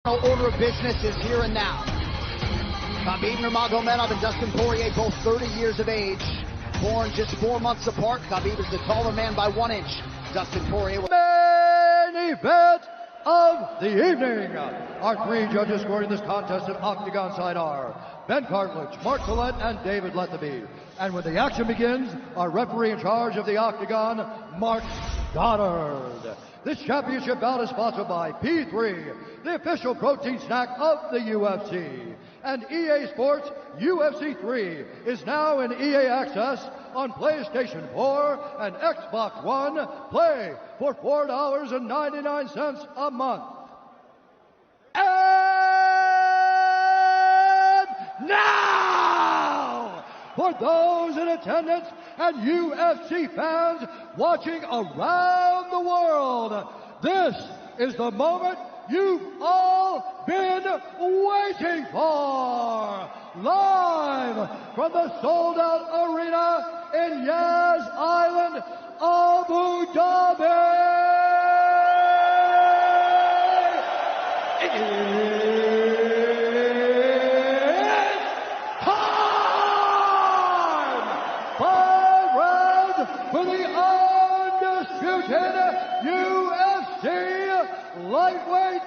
Order of business is here and now. Xabib Nurmagomedov and Dustin Poirier, both 30 years of age, born just 4 months apart. Xabib is the taller man by 1 inch. Dustin Poirier. Main event of the evening. Our 3 judges scoring this contest at Octagon side are Ben Cartledge, Mark Collette, and David Lethaby. And when the action begins, our referee in charge of the Octagon, Mark Goddard. This championship bout is sponsored by P3, the official protein snack of the UFC. And EA Sports UFC 3 is now in EA Access on PlayStation 4 and Xbox One. Play for $4.99 a month. And now, for those in attendance and UFC fans watching around the world, this is the moment you've all been waiting for. Live from the sold-out arena in Yas Island, Abu Dhabi. For the undisputed UFC Lightweight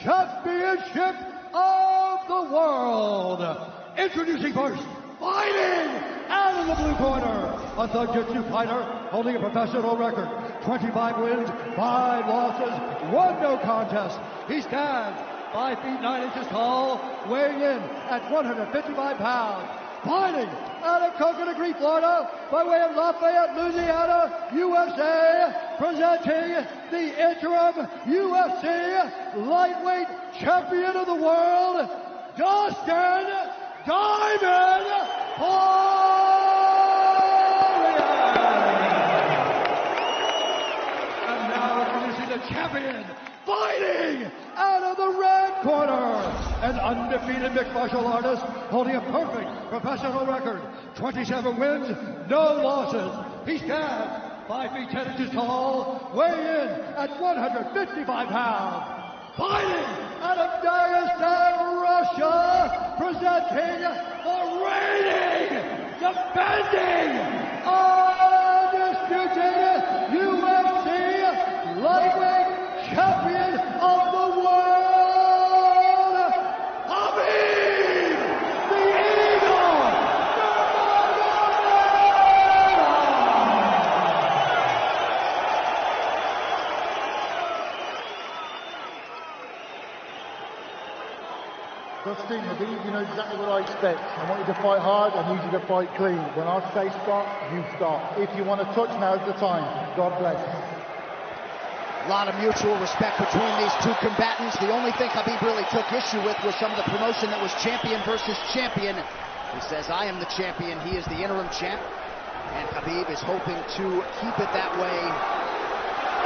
Championship of the World. Introducing first, fighting out of the blue corner, a Thug-Jitsu fighter holding a professional record, 25 wins, 5 losses, 1 no contest. He stands 5 feet 9 inches tall, weighing in at 155 pounds. Fighting out of Coconut Green, Florida, by way of Lafayette, Louisiana, USA, presenting the interim UFC Lightweight Champion of the World, Dustin Diamond Poirier. And now introducing the champion, fighting out of the red corner, an undefeated mixed martial artist holding a perfect professional record, 27 wins, no losses. He stands 5 feet 10 inches tall, weighing in at 155 pounds. Fighting out of Dagestan, Russia, presenting the reigning, defending, undisputed UFC Lightweight Champion of the world, Xabib, the Eagle Dustin, Xabib, you know exactly what I expect. I want you to fight hard, I need you to fight clean. When I say stop, you stop. If you want to touch, now's the time. God bless. A lot of mutual respect between these 2 combatants. The only thing Xabib really took issue with was some of the promotion that was champion versus champion. He says, I am the champion, he is the interim champ. And Xabib is hoping to keep it that way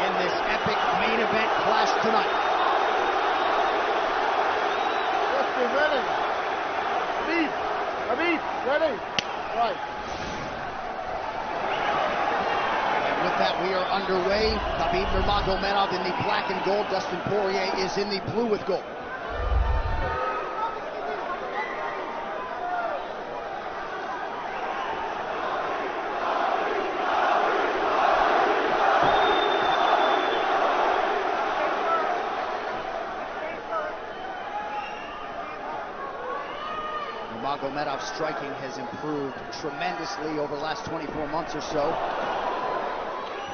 in this epic main event clash tonight. Dustin, ready? Xabib, ready? Right. With that, we are underway. Xabib Nurmagomedov in the black and gold. Dustin Poirier is in the blue with gold. Nurmagomedov's striking has improved tremendously over the last 24 months or so.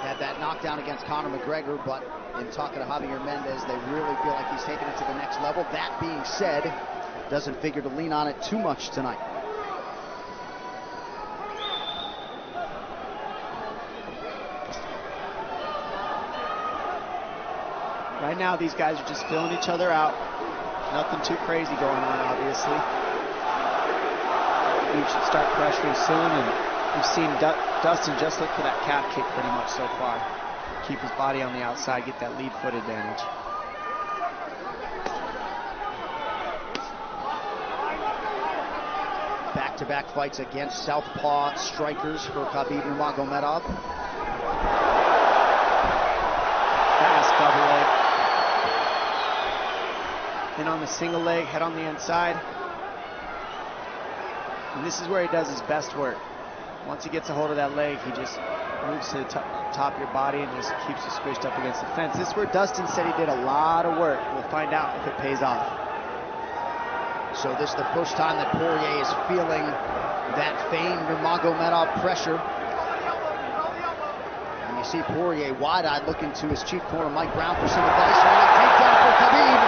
Had that knockdown against Conor McGregor, but in talking to Javier Mendez, they really feel like he's taking it to the next level. That being said, doesn't figure to lean on it too much tonight. Right now, these guys are just filling each other out. Nothing too crazy going on, obviously. We should start pressuring soon, and we've seen Dustin just look for that calf kick pretty much so far. Keep his body on the outside, get that lead foot advantage. Back-to-back fights against southpaw strikers for Xabib Nurmagomedov. Fast double leg. then on the single leg, head on the inside. And this is where he does his best work. Once he gets a hold of that leg, he just moves to the top of your body and just keeps you squished up against the fence. This is where Dustin said he did a lot of work. We'll find out if it pays off. So this is the first time that Poirier is feeling that famed Nurmagomedov pressure. And you see Poirier wide-eyed looking to his chief corner, Mike Brown, for some advice. Takedown for Xabib.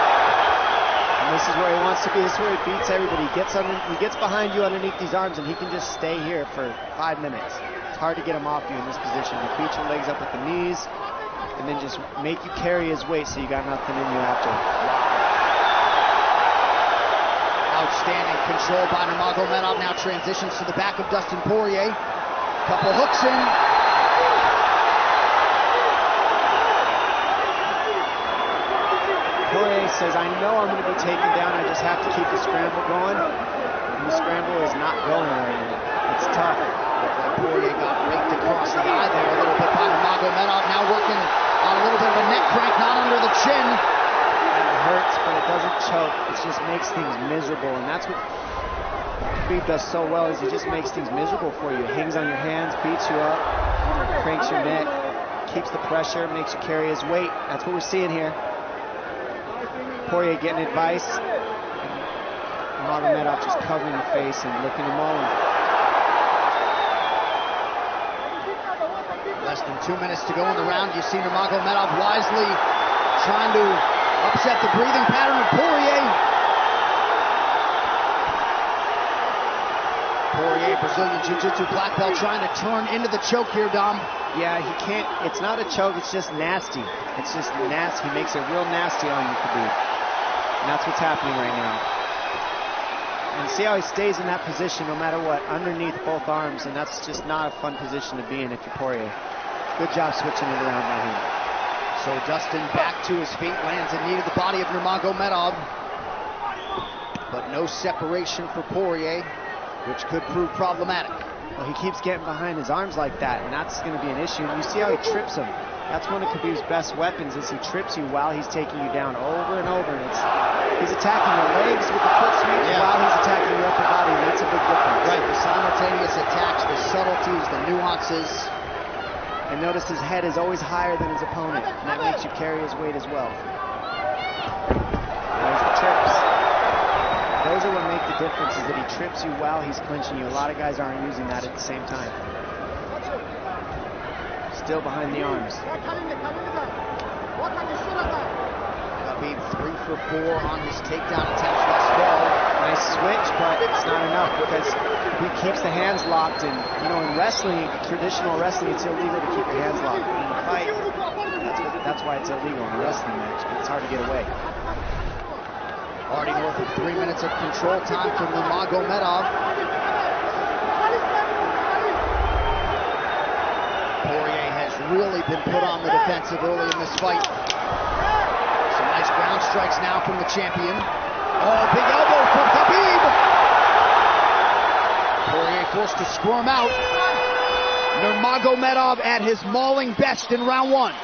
And this is where he wants to be. This is where he beats everybody. He gets behind you underneath these arms, and he can just stay here for 5 minutes. It's hard to get him off you in this position. You beat your legs up with the knees, and then just make you carry his weight so you got nothing in you after. Outstanding control by Nurmagomedov. Now transitions to the back of Dustin Poirier. Couple hooks in. Poirier says, I know I'm going to be taken down. I just have to keep the scramble going. And the scramble is not going right now. It's tough. Looked like Poirier got raked across the eye there a little bit by Nurmagomedov. Now working on a little bit of a neck crank, not under the chin. Hurts, but it doesn't choke. It just makes things miserable, and that's what Xabib does so well, is he just makes things miserable for you. Hangs on your hands, beats you up, cranks your neck, keeps the pressure, makes you carry his weight. That's what we're seeing here. Poirier getting advice, and Nurmagomedov just covering the face and looking him on. Less than 2 minutes to go in the round. You see Nurmagomedov wisely trying to upset the breathing pattern of Poirier. Poirier, Brazilian Jiu-Jitsu black belt, trying to turn into the choke here, Dom. Yeah, he can't. It's not a choke. It's just nasty. It's just nasty. He makes it real nasty on you, Xabib. And that's what's happening right now. And see how he stays in that position no matter what, underneath both arms, and that's just not a fun position to be in if you're Poirier. Good job switching it around by him. So Dustin back to his feet, lands in knee to the body of Nurmagomedov. But no separation for Poirier, which could prove problematic. Well, he keeps getting behind his arms like that, and that's going to be an issue. And you see how he trips him. That's one of Khabib's best weapons, is he trips you while he's taking you down over and over. And he's attacking your legs with the foot sweep while he's attacking your upper body, and that's a big difference. Right, the simultaneous attacks, the subtleties, the nuances. And notice his head is always higher than his opponent, and that makes you carry his weight as well. There's the trips. Those are what make the difference, is that he trips you while he's clinching you. A lot of guys aren't using that at the same time. Still behind the arms. Xabib 3 for 4 on his takedown attempts thus far. Nice switch, but it's not enough because he keeps the hands locked. And you know, in wrestling, traditional wrestling, it's illegal to keep your hands locked. In a fight, that's why it's illegal in a wrestling match. But it's hard to get away. Already north of 3 minutes of control time for Nurmagomedov. Poirier has really been put on the defensive early in this fight. Some nice ground strikes now from the champion. Oh, big elbow from Xabib. Poirier forced to squirm out. Nurmagomedov at his mauling best in round 1.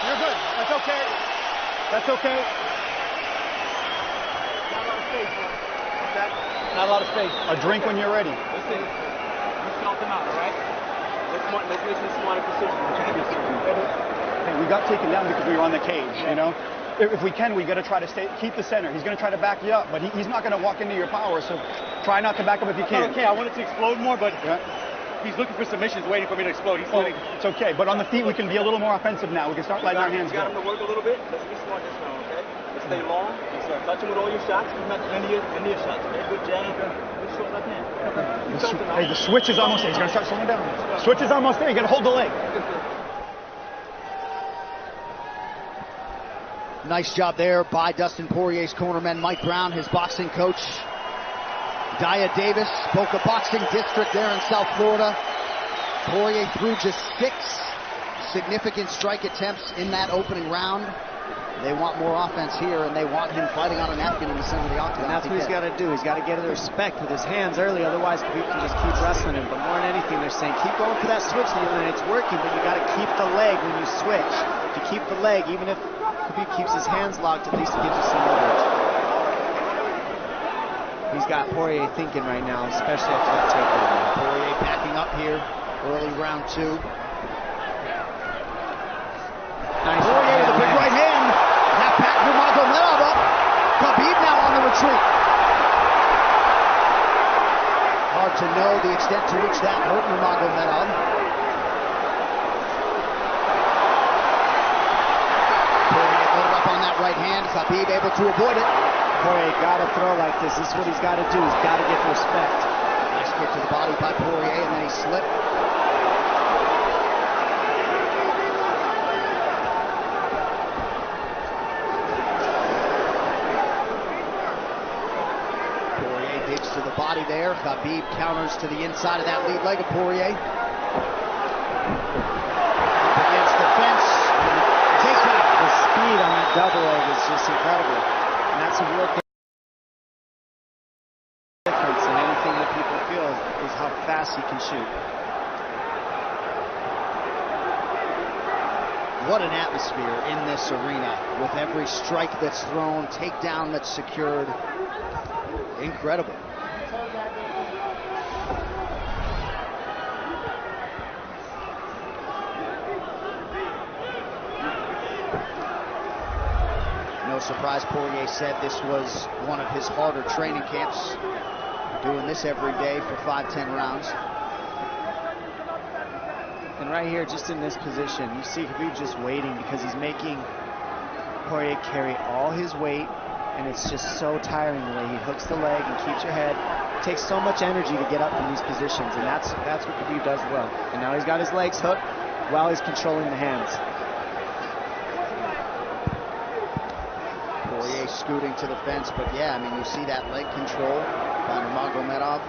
You're good. That's okay. That's okay. Not a lot of space, man. Not a lot of space. A drink when you're ready. Listen, you felt them out, all right? Let's make some smarter decisions. Hey, we got taken down because we were on the cage, you know? If we can, we got to try to keep the center. He's going to try to back you up, but he's not going to walk into your power, so try not to back up if you can. Okay, I wanted to explode more, but he's looking for submissions, waiting for me to explode. It's okay, but on the feet, we can be a little more offensive now. We can start letting our hands go. You got him to work a little bit. Let's be smart this round, okay? Let's stay long. Touch him with all your shots. End your shots, okay? Good jab. Good short left hand. Hey, the switch is almost there. He's going to start slowing down. Switch is almost there. You got to hold the leg. Nice job there by Dustin Poirier's cornerman, Mike Brown, his boxing coach. Daya Davis, Boca Boxing District there in South Florida. Poirier threw just 6 significant strike attempts in that opening round. They want more offense here, and they want him fighting on a napkin in the center of the octagon. And that's what he's got to do. He's got to get the respect with his hands early, otherwise Khabib can just keep wrestling him. But more than anything, they're saying keep going for that switch, and it's working, but you got to keep the leg when you switch. If you keep the leg, even if Khabib keeps his hands locked, at least it gives you some leverage. He's got Poirier thinking right now, especially after that takedown. Poirier backing up here, early round 2. Nice Poirier with a big right hand. That packed Nurmagomedov up. Xabib now on the retreat. Hard to know the extent to which that hurt Nurmagomedov. Poirier loaded up on that right hand. Xabib able to avoid it. Poirier got to throw like this. This is what he's got to do. He's got to get respect. Nice kick to the body by Poirier, and then he slipped. Poirier digs to the body there. Xabib counters to the inside of that lead leg of Poirier. Up against the fence. Takedown. The speed on that double leg is just incredible. And that's a real difference in anything that people feel is how fast he can shoot. What an atmosphere in this arena with every strike that's thrown, takedown that's secured. Incredible. No surprise, Poirier said this was one of his harder training camps, doing this every day for 5-10 rounds. And right here, just in this position, you see Xabib just waiting because he's making Poirier carry all his weight, and it's just so tiring the way he hooks the leg and keeps your head. It takes so much energy to get up in these positions, and that's what Xabib does well. And now he's got his legs hooked while he's controlling the hands. Poirier scooting to the fence, but yeah, I mean, you see that leg control by Nurmagomedov.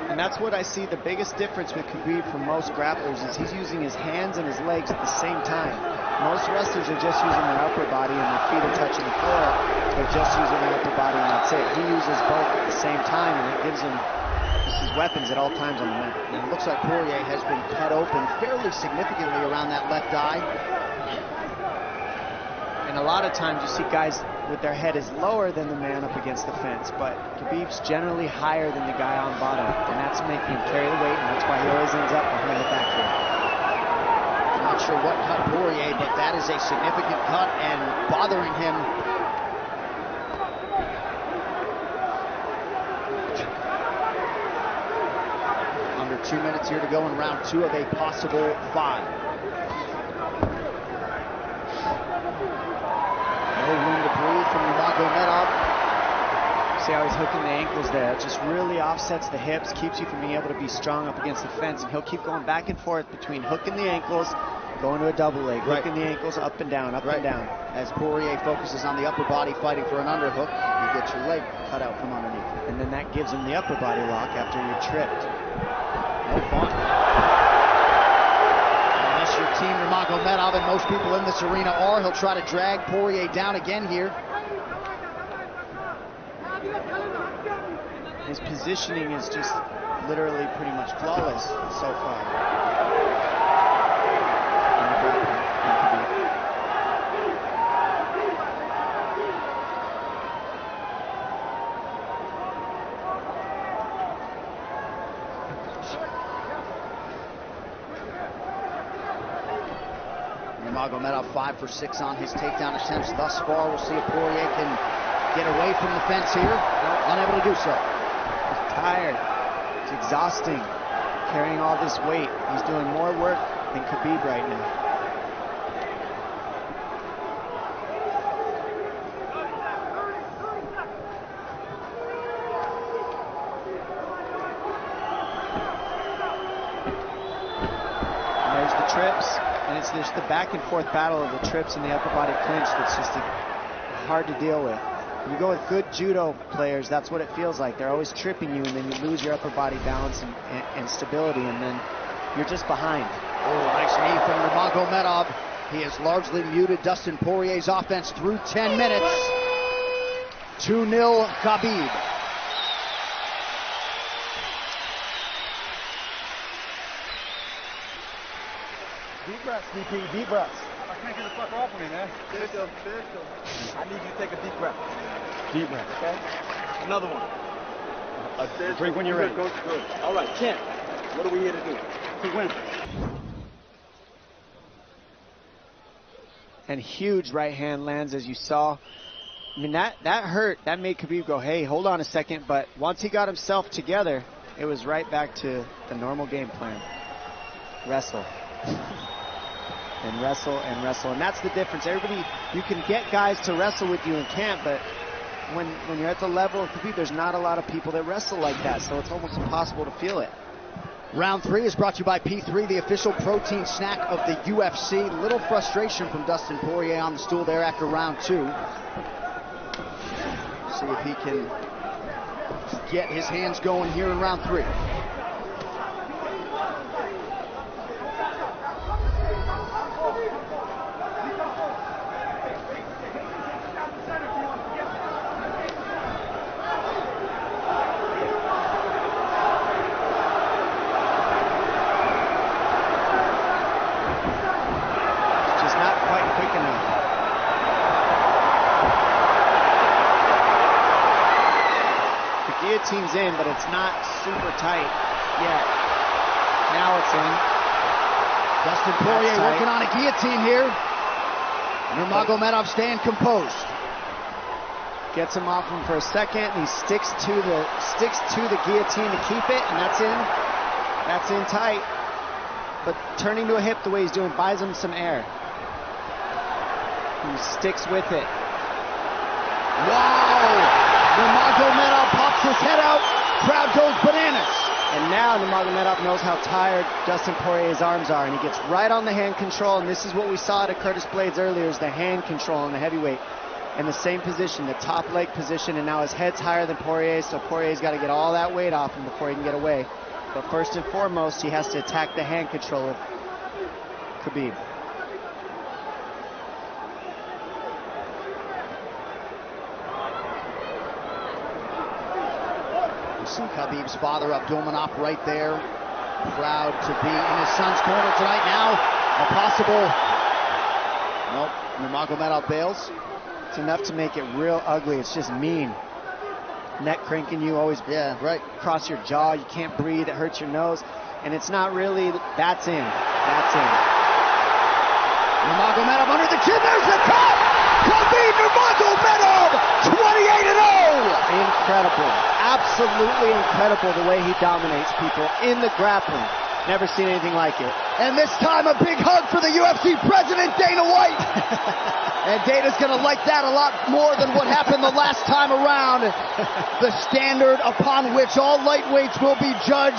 And that's what I see the biggest difference with Xabib from most grapplers is he's using his hands and his legs at the same time. Most wrestlers are just using their upper body and their feet are touching the floor. They're just using their upper body and that's it. He uses both at the same time, and it gives him his weapons at all times on the mat. And it looks like Poirier has been cut open fairly significantly around that left eye. And a lot of times you see guys with their head is lower than the man up against the fence, but Khabib's generally higher than the guy on bottom, and that's making him carry the weight, and that's why he always ends up behind the back here. I'm not sure what cut Poirier, but that is a significant cut and bothering him. Under 2 minutes here to go in round 2 of a possible 5. No room to breathe from Nurmagomedov. See how he's hooking the ankles there. It just really offsets the hips, keeps you from being able to be strong up against the fence, and he'll keep going back and forth between hooking the ankles, going to a double leg, hooking the ankles up and down, up and down. As Poirier focuses on the upper body fighting for an underhook, you get your leg cut out from underneath. And then that gives him the upper body lock after you're tripped. No fun. Unless you're Team Nurmagomedov, and most people in this arena are, he'll try to drag Poirier down again here. His positioning is just literally pretty much flawless so far. Nurmagomedov 5 for 6 on his takedown attempts thus far. We'll see if Poirier can get away from the fence here. Unable to do so. He's tired. It's exhausting carrying all this weight. He's doing more work than Xabib right now. And there's the trips, and it's just the back and forth battle of the trips and the upper body clinch that's just hard to deal with. You go with good judo players, that's what it feels like. They're always tripping you, and then you lose your upper body balance and stability, and then you're just behind. Oh, nice knee from Nurmagomedov. He has largely muted Dustin Poirier's offense through 10 minutes. 2-0 Xabib. Deep breaths, DP, deep breaths. I can't get the fucker off of me, man. Official. I need you to take a deep breath. Deep breath. Okay? Another one. Drink when you're ready. Good. All right, 10. What are we here to do? To win. And huge right hand lands, as you saw. I mean, that hurt. That made Xabib go, hey, hold on a second. But once he got himself together, it was right back to the normal game plan. Wrestle. And wrestle and wrestle. And that's the difference. Everybody, you can get guys to wrestle with you and can't, but when you're at the level of Xabib, there's not a lot of people that wrestle like that, so it's almost impossible to feel it. Round 3 is brought to you by P3, the official protein snack of the UFC. Little frustration from Dustin Poirier on the stool there after round 2. See if he can get his hands going here in round 3. Guillotine's in, but it's not super tight yet. Now it's in. Dustin Poirier working on a guillotine here. Nurmagomedov staying composed. Gets him off him for a second, and he sticks to the guillotine to keep it, and that's in. That's in tight. But turning to a hip the way he's doing buys him some air. He sticks with it. Wow! Nurmagomedov pops his head out, crowd goes bananas. And now Nurmagomedov knows how tired Dustin Poirier's arms are, and he gets right on the hand control, and this is what we saw at Curtis Blaydes earlier, is the hand control on the heavyweight. In the same position, the top leg position, and now his head's higher than Poirier's, so Poirier's got to get all that weight off him before he can get away. But first and foremost, he has to attack the hand control of Xabib. See Khabib's father, Abdulmanap, right there. Proud to be in his son's corner tonight. Now, a possible... Nope, Nurmagomedov bails. It's enough to make it real ugly. It's just mean. Neck cranking you, always across your jaw. You can't breathe. It hurts your nose. And it's not really... That's in. That's in. Nurmagomedov under the chin. There's the cut! Xabib Nurmagomedov, 28-0! Incredible. Absolutely incredible the way he dominates people in the grappling. Never seen anything like it. And this time a big hug for the UFC president, Dana White. And Dana's going to like that a lot more than what happened the last time around. The standard upon which all lightweights will be judged.